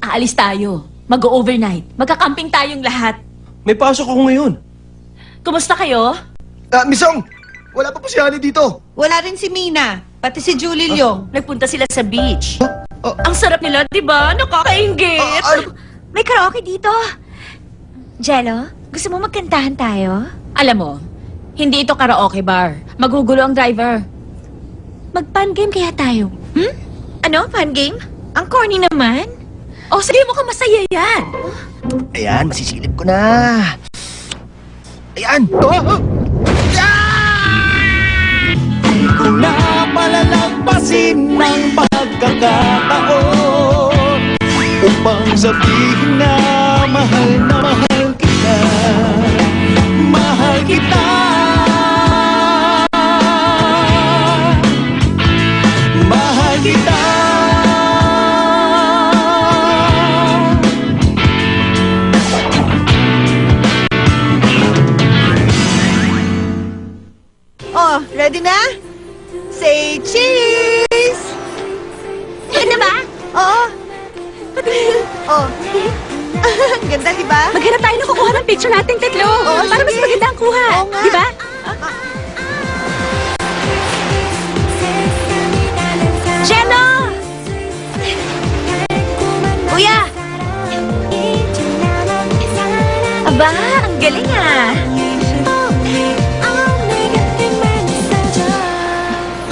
Aalis tayo. Mag-overnight. Magka-camping tayong lahat. May pasok ako ngayon. Kumusta kayo? Misong! Wala pa po si Honey dito. Wala rin si Mina, pati si Julie Lyong. Nagpunta sila sa beach. Ang sarap nila, di ba? Nakakaingit. May karaoke dito. Jello, gusto mo magkantahan tayo? Alam mo, hindi ito karaoke bar. Magugulo ang driver. Mag-fun game kaya tayo. Ano? Fun game? Ang corny naman. Oh, sige, mukhang masaya yan. Ayan, masisilip ko na. Ayan! Ko na palalagpasin ng pagkakataon upang sabihin na mahal kita. Mahal kita. Mahal kita. Oh, ready na? Say cheese! Ganda ba? Oo. Oh. Ang ganda, di ba? Maghanap tayo na kukuha ng picture nating tatlo. Oo, para mas sige. maganda ang kuha. Oo nga. Di ba? Jello! Kuya! Aba, ang galing ah.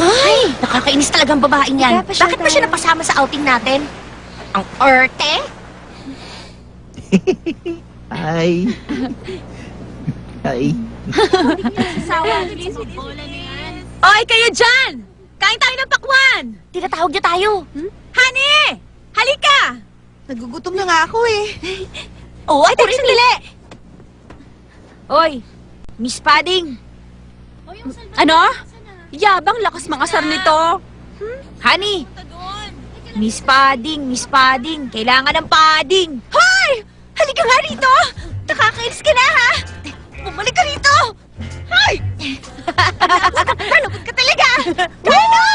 Ay, nakakainis talagang babaeng yan. Kaya pa siya Bakit ba siya napasama sa outing natin? Ang orte? Ay. Ay. Oy, kayo dyan! Kain tayo ng pakwan! Tinatawag niya tayo. Honey! Halika! Nagugutom na nga ako eh. Oh, ay, teka, sandali! Oy, Miss Padding. Ano? Yabang lakas mangasar nito. Honey. Miss Padding. Kailangan ng padding. Hoy! Halika nga rito! Nakakainis ka na, ha? Bumalik ka rito! Hoy! Nalupot ka talaga! Kylo!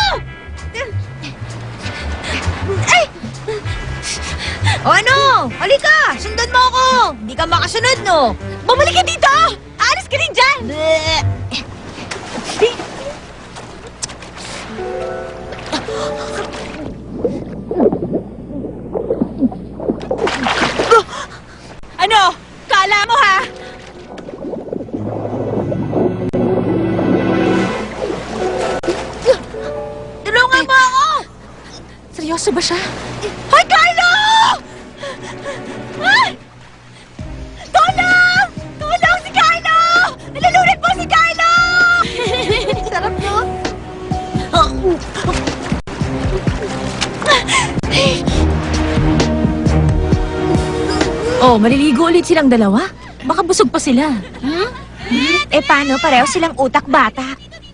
Ay! O ano? Halika! Sundan mo ako! Hindi ka makasunod, no? Bumalik ka dito! Alis ka rin dyan! Ano? Kala mo, ha? Tulungan mo ako! Seryoso ba siya? Hoy, Kylo! Ay! Tulong! Tulong si Kylo! Nalulunod po si Kylo! Sarap, no? Oh, maliligo ulit silang dalawa. Baka busog pa sila. Eh paano? Pareho silang utak bata.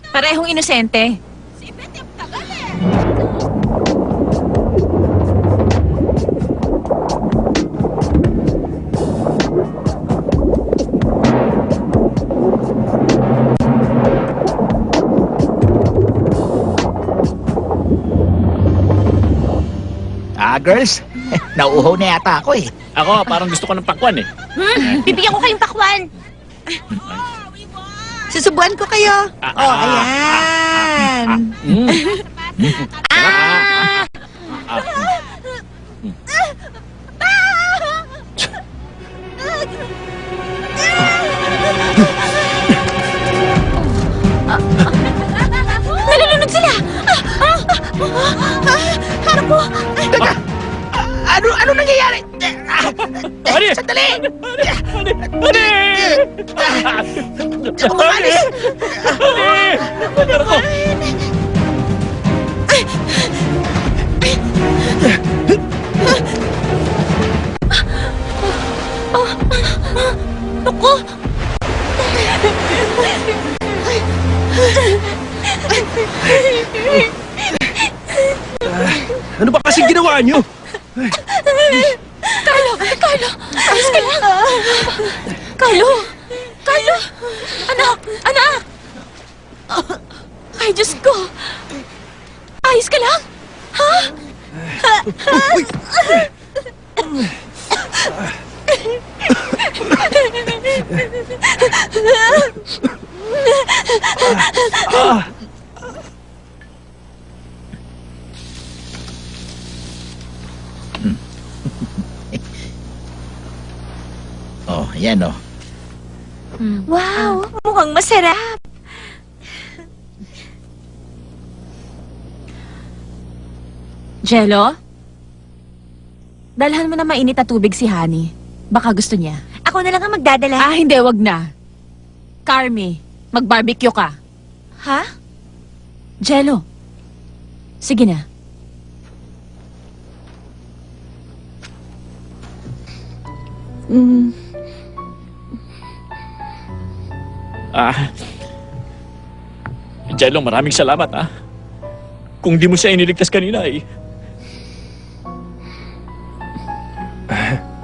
Parehong inosente. Girls, nauuhaw na yata ako eh. Ako, parang gusto ko ng pakwan eh. Bibigyan ko kayong pakwan. Susubuan ko kayo. Oh, ayan. Nalulunod sila! Naku! Teka! Ano nangyayari? Honey! Sandali! Honey! Ako mamalis! Tara ko! Naku! Ano ba kasi ginawa niyo? Carlo! Ayos ka lang! Carlo! Anak! Ay, Diyos ko! Ayos ka lang? Ha? Uy! Oh, yan oh. Wow, mukhang masarap. Jello? Dalhan mo na mainit na tubig si Honey. Baka gusto niya. Ako na lang ang magdadala. Ah, hindi, wag na. Carmi, mag-barbecue ka. Ha? Jello. Sige na. Jello, maraming salamat, ha? Kung di mo siya iniligtas kanina, eh.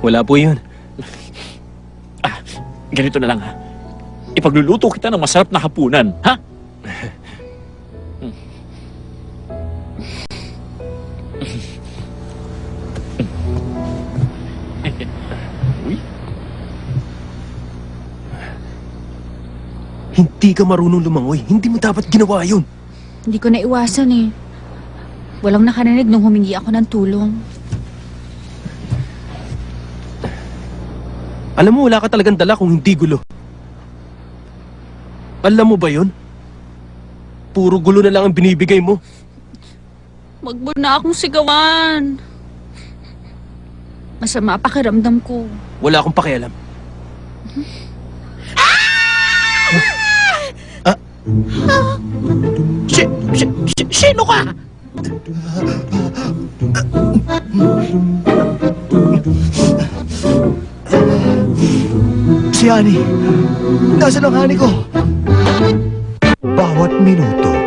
Wala po yun. Ganito na lang, ha? Ipagluluto kita ng masarap na hapunan, ha? Uy, Hindi ka marunong lumangoy. Hindi mo dapat ginawa yun. Hindi ko naiwasan eh. Walang nakarinig nung humingi ako ng tulong. Alam mo, wala ka talagang dala kung hindi gulo. Alam mo ba yun? Puro gulo na lang ang binibigay mo. Wag mo na akong sigawan. Masama pakiramdam ko. Wala akong pakialam. Sino ka? Si Honey. Nasaan ang Honey ko? Bawat minuto